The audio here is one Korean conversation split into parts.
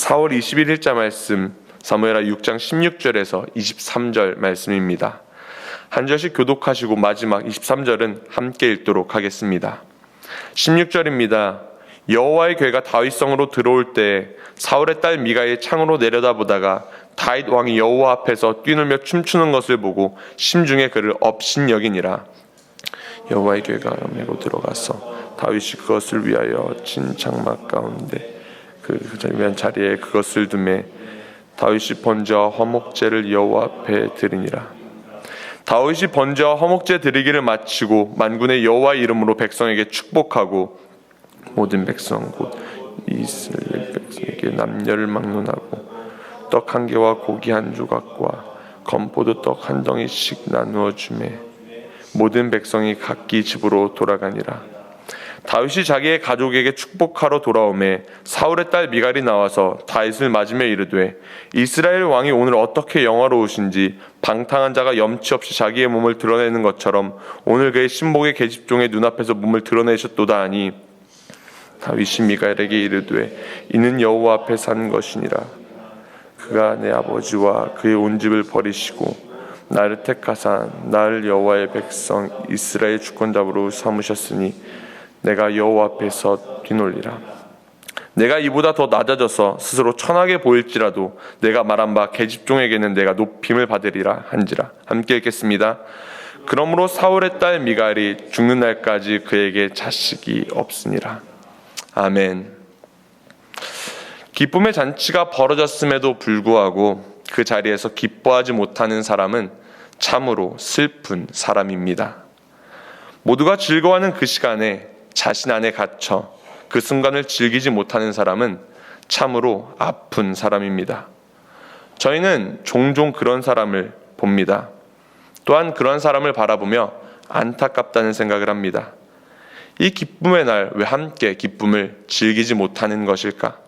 4월 21일자 말씀 사무엘하 6장 16절에서 23절 말씀입니다. 한 절씩 교독하시고 마지막 23절은 함께 읽도록 하겠습니다. 16절입니다. 여호와의 괴가 다윗성으로 들어올 때 사울의 딸 미가의 창으로 내려다보다가 다윗 왕이 여호와 앞에서 뛰놀며 춤추는 것을 보고 심중에 그를 업신여기니라. 여호와의 괴가 메고 들어가서 다윗이 그것을 위하여 진 장막 가운데 그 위한 자리에 그것을 두매 다윗이 번제와 화목제를 여호와 앞에 드리니라. 다윗이 번제와 화목제 드리기를 마치고 만군의 여호와의 이름으로 백성에게 축복하고 모든 백성 곧 이스라엘 백성에게 남녀를 막론하고 떡 한 개와 고기 한 조각과 건포도 떡 한 덩이씩 나누어 주매 모든 백성이 각기 집으로 돌아가니라. 다윗이 자기의 가족에게 축복하러 돌아오매 사울의 딸 미갈이 나와서 다윗을 맞으며 이르되 이스라엘 왕이 오늘 어떻게 영화로우신지 방탕한 자가 염치 없이 자기의 몸을 드러내는 것처럼 오늘 그의 신복의 계집종의 눈앞에서 몸을 드러내셨도다 하니 다윗이 미갈에게 이르되 이는 여호와 앞에 산 것이니라. 그가 내 아버지와 그의 온 집을 버리시고 나를 택하사 나를 여호와의 백성 이스라엘 주권자로 삼으셨으니 내가 여호와 앞에서 뛰놀리라. 내가 이보다 더 낮아져서 스스로 천하게 보일지라도 내가 말한 바 계집종에게는 내가 높임을 받으리라 한지라. 함께 읽겠습니다. 그러므로 사울의 딸 미갈이 죽는 날까지 그에게 자식이 없으니라. 아멘. 기쁨의 잔치가 벌어졌음에도 불구하고 그 자리에서 기뻐하지 못하는 사람은 참으로 슬픈 사람입니다. 모두가 즐거워하는 그 시간에 자신 안에 갇혀 그 순간을 즐기지 못하는 사람은 참으로 아픈 사람입니다. 저희는 종종 그런 사람을 봅니다. 또한 그런 사람을 바라보며 안타깝다는 생각을 합니다. 이 기쁨의 날 왜 함께 기쁨을 즐기지 못하는 것일까?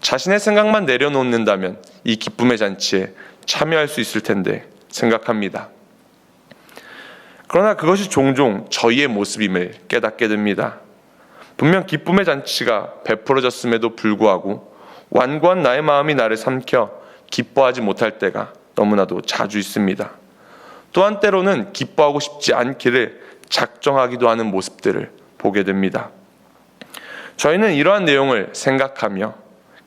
자신의 생각만 내려놓는다면 이 기쁨의 잔치에 참여할 수 있을 텐데 생각합니다. 그러나 그것이 종종 저희의 모습임을 깨닫게 됩니다. 분명 기쁨의 잔치가 베풀어졌음에도 불구하고 완고한 나의 마음이 나를 삼켜 기뻐하지 못할 때가 너무나도 자주 있습니다. 또한 때로는 기뻐하고 싶지 않기를 작정하기도 하는 모습들을 보게 됩니다. 저희는 이러한 내용을 생각하며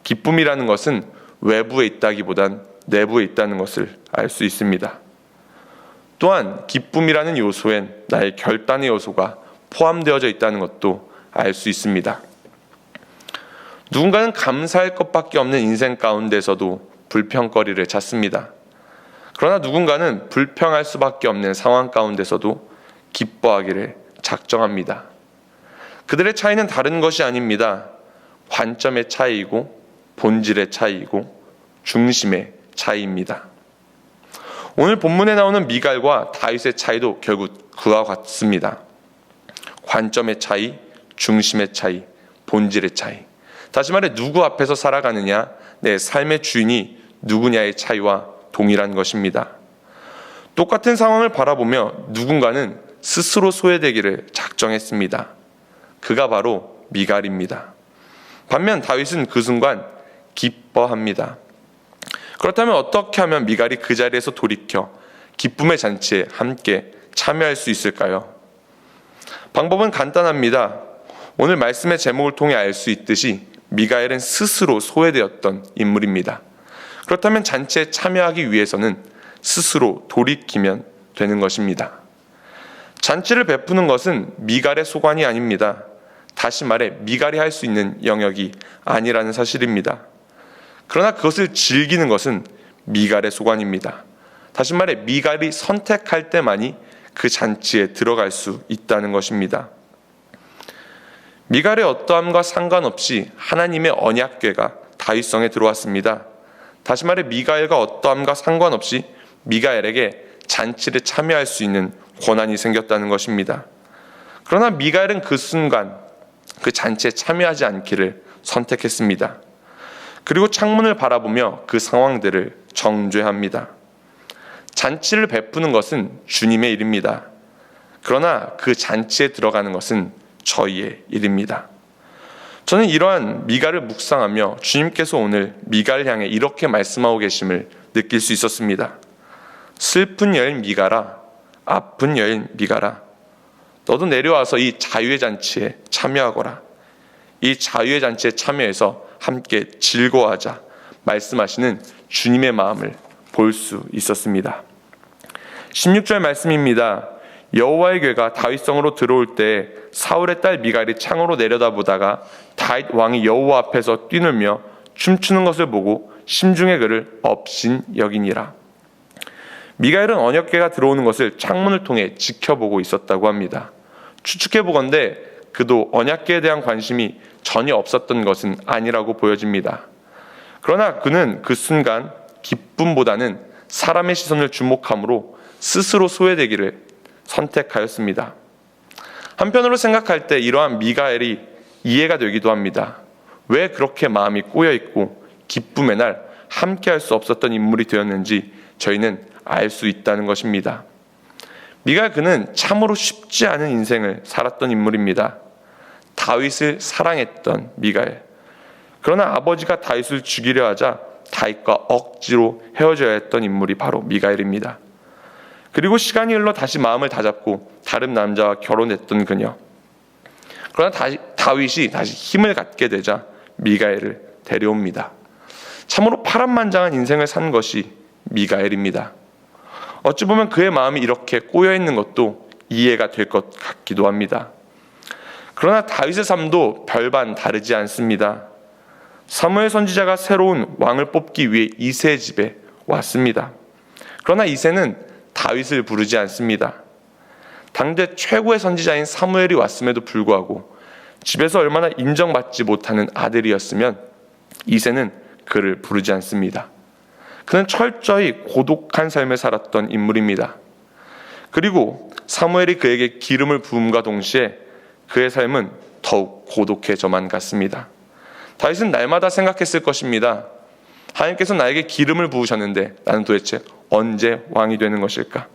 기쁨이라는 것은 외부에 있다기보단 내부에 있다는 것을 알 수 있습니다. 또한 기쁨이라는 요소엔 나의 결단의 요소가 포함되어져 있다는 것도 알 수 있습니다. 누군가는 감사할 것밖에 없는 인생 가운데서도 불평거리를 찾습니다. 그러나 누군가는 불평할 수밖에 없는 상황 가운데서도 기뻐하기를 작정합니다. 그들의 차이는 다른 것이 아닙니다. 관점의 차이이고 본질의 차이이고 중심의 차이입니다. 오늘 본문에 나오는 미갈과 다윗의 차이도 결국 그와 같습니다. 관점의 차이, 중심의 차이, 본질의 차이. 다시 말해 누구 앞에서 살아가느냐, 내 삶의 주인이 누구냐의 차이와 동일한 것입니다. 똑같은 상황을 바라보며 누군가는 스스로 소외되기를 작정했습니다. 그가 바로 미갈입니다. 반면 다윗은 그 순간 기뻐합니다. 그렇다면 어떻게 하면 미갈이 그 자리에서 돌이켜 기쁨의 잔치에 함께 참여할 수 있을까요? 방법은 간단합니다. 오늘 말씀의 제목을 통해 알 수 있듯이 미갈은 스스로 소외되었던 인물입니다. 그렇다면 잔치에 참여하기 위해서는 스스로 돌이키면 되는 것입니다. 잔치를 베푸는 것은 미갈의 소관이 아닙니다. 다시 말해 미갈이 할 수 있는 영역이 아니라는 사실입니다. 그러나 그것을 즐기는 것은 미갈의 소관입니다. 다시 말해 미갈이 선택할 때만이 그 잔치에 들어갈 수 있다는 것입니다. 미갈의 어떠함과 상관없이 하나님의 언약궤가 다윗성에 들어왔습니다. 다시 말해 미갈과 어떠함과 상관없이 미갈에게 잔치를 참여할 수 있는 권한이 생겼다는 것입니다. 그러나 미갈은 그 순간 그 잔치에 참여하지 않기를 선택했습니다. 그리고 창문을 바라보며 그 상황들을 정죄합니다. 잔치를 베푸는 것은 주님의 일입니다. 그러나 그 잔치에 들어가는 것은 저희의 일입니다. 저는 이러한 미가를 묵상하며 주님께서 오늘 미가를 향해 이렇게 말씀하고 계심을 느낄 수 있었습니다. 슬픈 여인 미가라, 아픈 여인 미가라, 너도 내려와서 이 자유의 잔치에 참여하거라. 이 자유의 잔치에 참여해서 함께 즐거워하자 말씀하시는 주님의 마음을 볼 수 있었습니다. 16절 말씀입니다. 여호와의 궤가 다윗성으로 들어올 때 사울의 딸 미갈이 창으로 내려다보다가 다윗 왕이 여호와 앞에서 뛰놀며 춤추는 것을 보고 심중에 그를 업신 여기니라. 미갈은 언약궤가 들어오는 것을 창문을 통해 지켜보고 있었다고 합니다. 추측해보건대 그도 언약궤에 대한 관심이 전혀 없었던 것은 아니라고 보여집니다. 그러나 그는 그 순간 기쁨보다는 사람의 시선을 주목함으로 스스로 소외되기를 선택하였습니다. 한편으로 생각할 때 이러한 미가엘이 이해가 되기도 합니다. 왜 그렇게 마음이 꼬여있고 기쁨의 날 함께 할 수 없었던 인물이 되었는지 저희는 알 수 있다는 것입니다. 미가엘 그는 참으로 쉽지 않은 인생을 살았던 인물입니다. 다윗을 사랑했던 미가엘. 그러나 아버지가 다윗을 죽이려 하자 다윗과 억지로 헤어져야 했던 인물이 바로 미가엘입니다. 그리고 시간이 흘러 다시 마음을 다잡고 다른 남자와 결혼했던 그녀. 그러나 다윗이 다시 힘을 갖게 되자 미가엘을 데려옵니다. 참으로 파란만장한 인생을 산 것이 미가엘입니다. 어찌 보면 그의 마음이 이렇게 꼬여있는 것도 이해가 될 것 같기도 합니다. 그러나 다윗의 삶도 별반 다르지 않습니다. 사무엘 선지자가 새로운 왕을 뽑기 위해 이새의 집에 왔습니다. 그러나 이새는 다윗을 부르지 않습니다. 당대 최고의 선지자인 사무엘이 왔음에도 불구하고 집에서 얼마나 인정받지 못하는 아들이었으면 이새는 그를 부르지 않습니다. 그는 철저히 고독한 삶을 살았던 인물입니다. 그리고 사무엘이 그에게 기름을 부음과 동시에 그의 삶은 더욱 고독해져만 갔습니다. 다윗은 날마다 생각했을 것입니다. 하나님께서 나에게 기름을 부으셨는데 나는 도대체 언제 왕이 되는 것일까?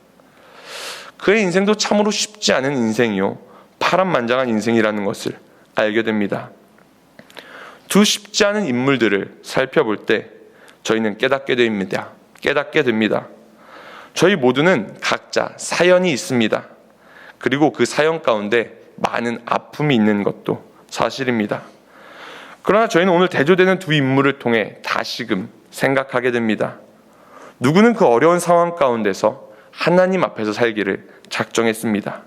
그의 인생도 참으로 쉽지 않은 인생이요 파란만장한 인생이라는 것을 알게 됩니다. 두 쉽지 않은 인물들을 살펴볼 때 저희는 깨닫게 됩니다. 저희 모두는 각자 사연이 있습니다. 그리고 그 사연 가운데 많은 아픔이 있는 것도 사실입니다. 그러나 저희는 오늘 대조되는 두 인물을 통해 다시금 생각하게 됩니다. 누구는 그 어려운 상황 가운데서 하나님 앞에서 살기를 작정했습니다.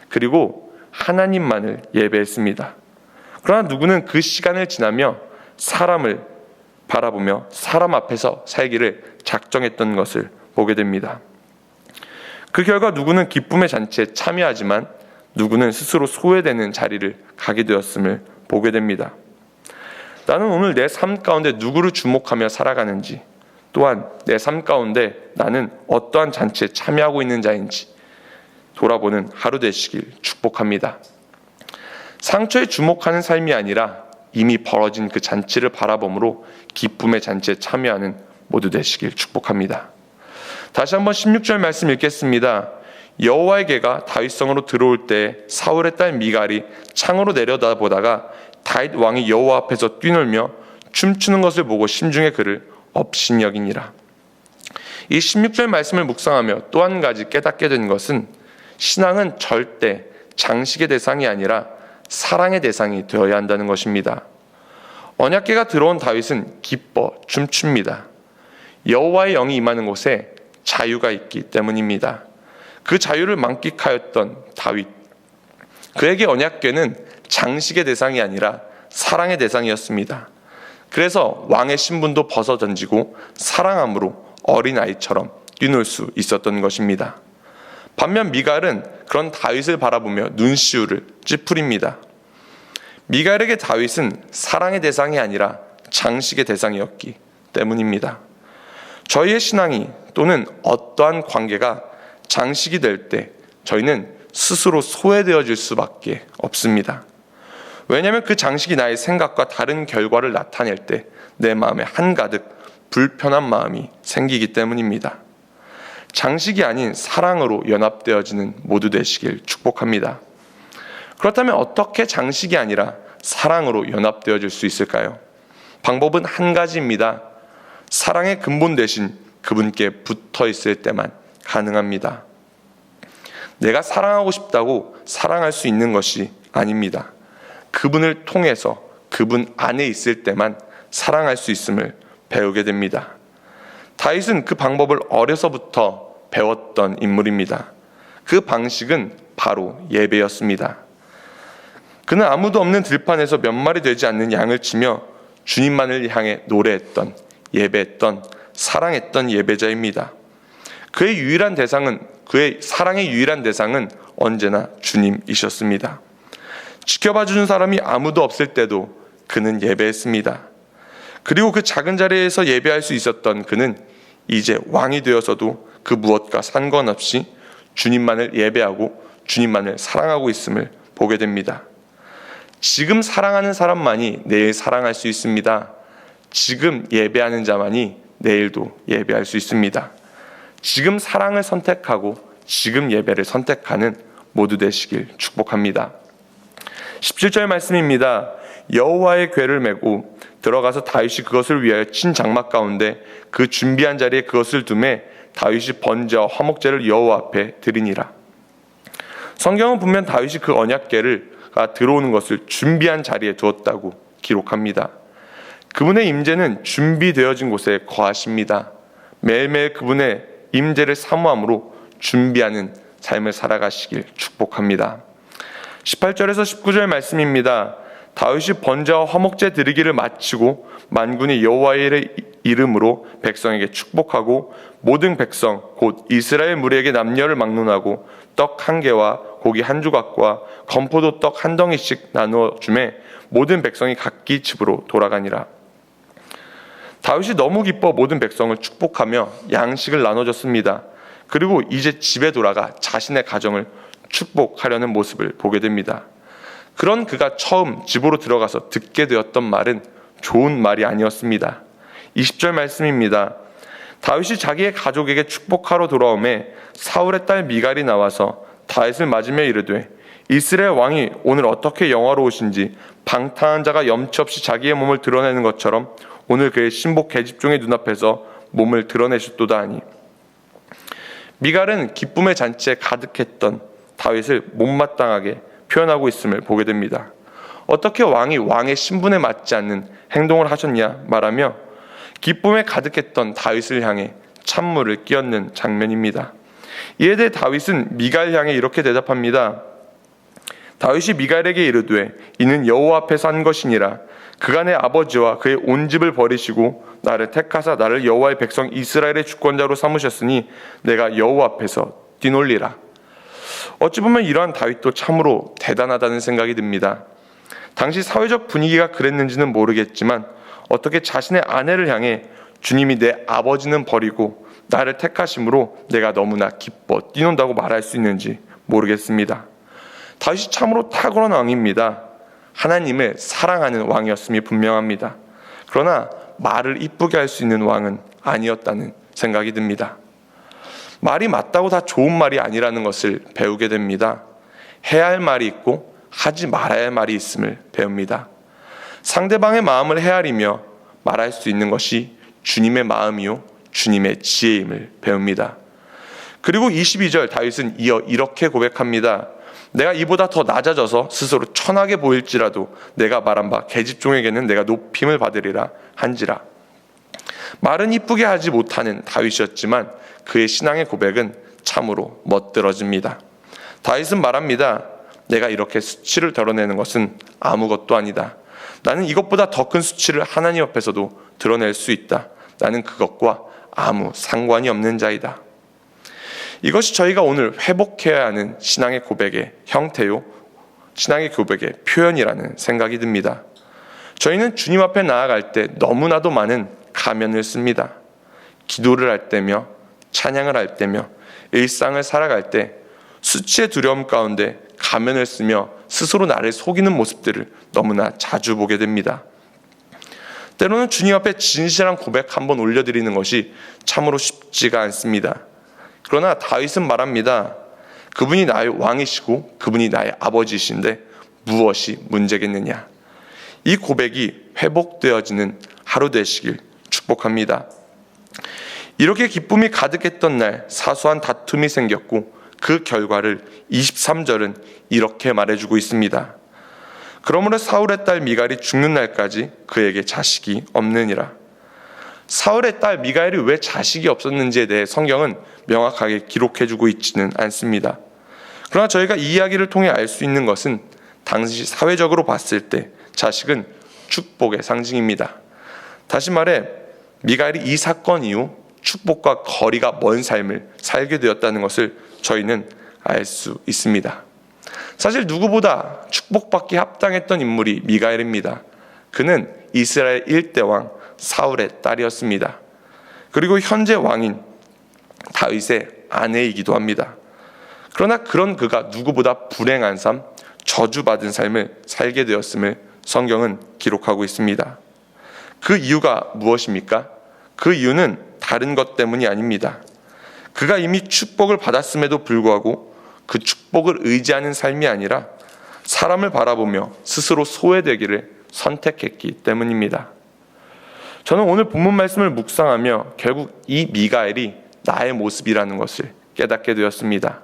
그리고 하나님만을 예배했습니다. 그러나 누구는 그 시간을 지나며 사람을 바라보며 사람 앞에서 살기를 작정했던 것을 보게 됩니다. 그 결과 누구는 기쁨의 잔치에 참여하지만 누구는 스스로 소외되는 자리를 가게 되었음을 보게 됩니다. 나는 오늘 내 삶 가운데 누구를 주목하며 살아가는지, 또한 내 삶 가운데 나는 어떠한 잔치에 참여하고 있는 자인지 돌아보는 하루 되시길 축복합니다. 상처에 주목하는 삶이 아니라 이미 벌어진 그 잔치를 바라봄으로 기쁨의 잔치에 참여하는 모두 되시길 축복합니다. 다시 한번 16절 말씀 읽겠습니다. 여호와의 궤가 다윗성으로 들어올 때 사울의 딸 미갈이 창으로 내려다보다가 다윗 왕이 여호와 앞에서 뛰놀며 춤추는 것을 보고 심중에 그를 업신여기니라. 이 16절 말씀을 묵상하며 또 한 가지 깨닫게 된 것은 신앙은 절대 장식의 대상이 아니라 사랑의 대상이 되어야 한다는 것입니다. 언약궤가 들어온 다윗은 기뻐 춤춥니다. 여호와의 영이 임하는 곳에 자유가 있기 때문입니다. 그 자유를 만끽하였던 다윗, 그에게 언약궤는 장식의 대상이 아니라 사랑의 대상이었습니다. 그래서 왕의 신분도 벗어 던지고 사랑함으로 어린아이처럼 뛰놀 수 있었던 것입니다. 반면 미갈은 그런 다윗을 바라보며 눈시울을 찌푸립니다. 미갈에게 다윗은 사랑의 대상이 아니라 장식의 대상이었기 때문입니다. 저희의 신앙이 또는 어떠한 관계가 장식이 될 때 저희는 스스로 소외되어질 수밖에 없습니다. 왜냐하면 그 장식이 나의 생각과 다른 결과를 나타낼 때 내 마음에 한가득 불편한 마음이 생기기 때문입니다. 장식이 아닌 사랑으로 연합되어지는 모두 되시길 축복합니다. 그렇다면 어떻게 장식이 아니라 사랑으로 연합되어질 수 있을까요? 방법은 한 가지입니다. 사랑의 근본 대신 그분께 붙어 있을 때만 가능합니다. 내가 사랑하고 싶다고 사랑할 수 있는 것이 아닙니다. 그분을 통해서 그분 안에 있을 때만 사랑할 수 있음을 배우게 됩니다. 다윗은 그 방법을 어려서부터 배웠던 인물입니다. 그 방식은 바로 예배였습니다. 그는 아무도 없는 들판에서 몇 마리 되지 않는 양을 치며 주님만을 향해 노래했던, 예배했던, 사랑했던 예배자입니다. 그의 사랑의 유일한 대상은 언제나 주님이셨습니다. 지켜봐주는 사람이 아무도 없을 때도 그는 예배했습니다. 그리고 그 작은 자리에서 예배할 수 있었던 그는 이제 왕이 되어서도 그 무엇과 상관없이 주님만을 예배하고 주님만을 사랑하고 있음을 보게 됩니다. 지금 사랑하는 사람만이 내일 사랑할 수 있습니다. 지금 예배하는 자만이 내일도 예배할 수 있습니다. 지금 사랑을 선택하고 지금 예배를 선택하는 모두 되시길 축복합니다. 17절 말씀입니다. 여호와의 궤를 메고 들어가서 다윗이 그것을 위하여 친 장막 가운데 그 준비한 자리에 그것을 두매 다윗이 번제와 화목제를 여호와 앞에 드리니라. 성경은 분명 다윗이 그 언약궤가 들어오는 것을 준비한 자리에 두었다고 기록합니다. 그분의 임재는 준비되어진 곳에 거하십니다. 매일매일 그분의 임재를 사모함으로 준비하는 삶을 살아가시길 축복합니다. 18절에서 19절 말씀입니다. 다윗이 번제와 화목제 드리기를 마치고 만군의 여호와의 이름으로 백성에게 축복하고 모든 백성 곧 이스라엘 무리에게 남녀를 막론하고 떡 한 개와 고기 한 조각과 건포도 떡 한 덩이씩 나누어 주매 모든 백성이 각기 집으로 돌아가니라. 다윗이 너무 기뻐 모든 백성을 축복하며 양식을 나눠줬습니다. 그리고 이제 집에 돌아가 자신의 가정을 축복하려는 모습을 보게 됩니다. 그런 그가 처음 집으로 들어가서 듣게 되었던 말은 좋은 말이 아니었습니다. 20절 말씀입니다. 다윗이 자기의 가족에게 축복하러 돌아오매 사울의 딸 미갈이 나와서 다윗을 맞으며 이르되 이스라엘 왕이 오늘 어떻게 영화로우신지 방탕한 자가 염치 없이 자기의 몸을 드러내는 것처럼 오늘 그의 신복 계집종의 눈앞에서 몸을 드러내셨도다 하니. 미갈은 기쁨의 잔치에 가득했던 다윗을 못마땅하게 표현하고 있음을 보게 됩니다. 어떻게 왕이 왕의 신분에 맞지 않는 행동을 하셨냐 말하며 기쁨에 가득했던 다윗을 향해 찬물을 끼얹는 장면입니다. 이에 대해 다윗은 미갈 향해 이렇게 대답합니다. 다윗이 미갈에게 이르되 이는 여호와 앞에서 한 것이니라. 그가 내 아버지와 그의 온 집을 버리시고 나를 택하사 나를 여호와의 백성 이스라엘의 주권자로 삼으셨으니 내가 여호와 앞에서 뛰놀리라. 어찌 보면 이러한 다윗도 참으로 대단하다는 생각이 듭니다. 당시 사회적 분위기가 그랬는지는 모르겠지만 어떻게 자신의 아내를 향해 주님이 내 아버지는 버리고 나를 택하심으로 내가 너무나 기뻐 뛰논다고 말할 수 있는지 모르겠습니다. 다윗이 참으로 탁월한 왕입니다. 하나님을 사랑하는 왕이었음이 분명합니다. 그러나 말을 이쁘게 할 수 있는 왕은 아니었다는 생각이 듭니다. 말이 맞다고 다 좋은 말이 아니라는 것을 배우게 됩니다. 해야 할 말이 있고 하지 말아야 할 말이 있음을 배웁니다. 상대방의 마음을 헤아리며 말할 수 있는 것이 주님의 마음이요 주님의 지혜임을 배웁니다. 그리고 22절 다윗은 이어 이렇게 고백합니다. 내가 이보다 더 낮아져서 스스로 천하게 보일지라도 내가 말한 바 계집종에게는 내가 높임을 받으리라 한지라. 말은 이쁘게 하지 못하는 다윗이었지만 그의 신앙의 고백은 참으로 멋들어집니다. 다윗은 말합니다. 내가 이렇게 수치를 드러내는 것은 아무것도 아니다. 나는 이것보다 더 큰 수치를 하나님 앞에서도 드러낼 수 있다. 나는 그것과 아무 상관이 없는 자이다. 이것이 저희가 오늘 회복해야 하는 신앙의 고백의 형태요, 신앙의 고백의 표현이라는 생각이 듭니다. 저희는 주님 앞에 나아갈 때 너무나도 많은 가면을 씁니다. 기도를 할 때며 찬양을 할 때며 일상을 살아갈 때 수치의 두려움 가운데 가면을 쓰며 스스로 나를 속이는 모습들을 너무나 자주 보게 됩니다. 때로는 주님 앞에 진실한 고백 한번 올려드리는 것이 참으로 쉽지가 않습니다. 그러나 다윗은 말합니다. 그분이 나의 왕이시고 그분이 나의 아버지이신데 무엇이 문제겠느냐. 이 고백이 회복되어지는 하루 되시길 축복합니다. 이렇게 기쁨이 가득했던 날 사소한 다툼이 생겼고 그 결과를 23절은 이렇게 말해주고 있습니다. 그러므로 사울의 딸 미갈이 죽는 날까지 그에게 자식이 없느니라. 사울의 딸 미갈이 왜 자식이 없었는지에 대해 성경은 명확하게 기록해주고 있지는 않습니다. 그러나 저희가 이 이야기를 통해 알 수 있는 것은 당시 사회적으로 봤을 때 자식은 축복의 상징입니다. 다시 말해 미갈이 이 사건 이후 축복과 거리가 먼 삶을 살게 되었다는 것을 저희는 알 수 있습니다. 사실 누구보다 축복받기 합당했던 인물이 미갈입니다. 그는 이스라엘 1대 왕 사울의 딸이었습니다. 그리고 현재 왕인 다윗의 아내이기도 합니다. 그러나 그런 그가 누구보다 불행한 삶, 저주받은 삶을 살게 되었음을 성경은 기록하고 있습니다. 그 이유가 무엇입니까? 그 이유는 다른 것 때문이 아닙니다. 그가 이미 축복을 받았음에도 불구하고 그 축복을 의지하는 삶이 아니라 사람을 바라보며 스스로 소외되기를 선택했기 때문입니다. 저는 오늘 본문 말씀을 묵상하며 결국 이 미가엘이 나의 모습이라는 것을 깨닫게 되었습니다.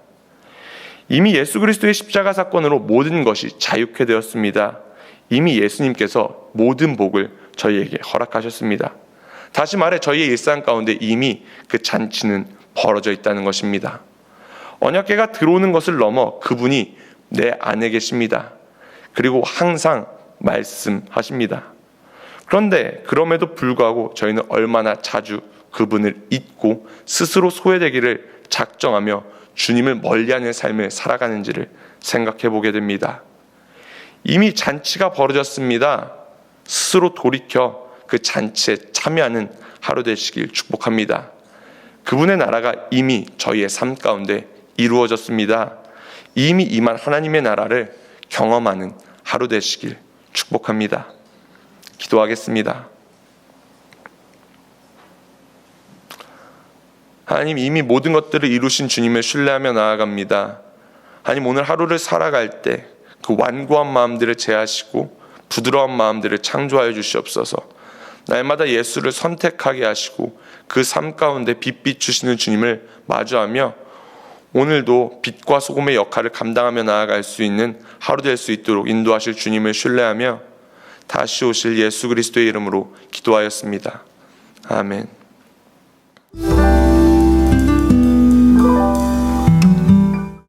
이미 예수 그리스도의 십자가 사건으로 모든 것이 자유케 되었습니다. 이미 예수님께서 모든 복을 저희에게 허락하셨습니다. 다시 말해 저희의 일상 가운데 이미 그 잔치는 벌어져 있다는 것입니다. 언약궤가 들어오는 것을 넘어 그분이 내 안에 계십니다. 그리고 항상 말씀하십니다. 그런데 그럼에도 불구하고 저희는 얼마나 자주 그분을 잊고 스스로 소외되기를 작정하며 주님을 멀리하는 삶을 살아가는지를 생각해 보게 됩니다. 이미 잔치가 벌어졌습니다. 스스로 돌이켜 그 잔치에 참여하는 하루 되시길 축복합니다. 그분의 나라가 이미 저희의 삶 가운데 이루어졌습니다. 이미 임한 하나님의 나라를 경험하는 하루 되시길 축복합니다. 기도하겠습니다. 하나님, 이미 모든 것들을 이루신 주님을 신뢰하며 나아갑니다. 하나님, 오늘 하루를 살아갈 때 그 완고한 마음들을 제하시고 부드러운 마음들을 창조하여 주시옵소서. 날마다 예수를 선택하게 하시고 그 삶 가운데 빛 비추시는 주님을 마주하며 오늘도 빛과 소금의 역할을 감당하며 나아갈 수 있는 하루 될 수 있도록 인도하실 주님을 신뢰하며 다시 오실 예수 그리스도의 이름으로 기도하였습니다. 아멘.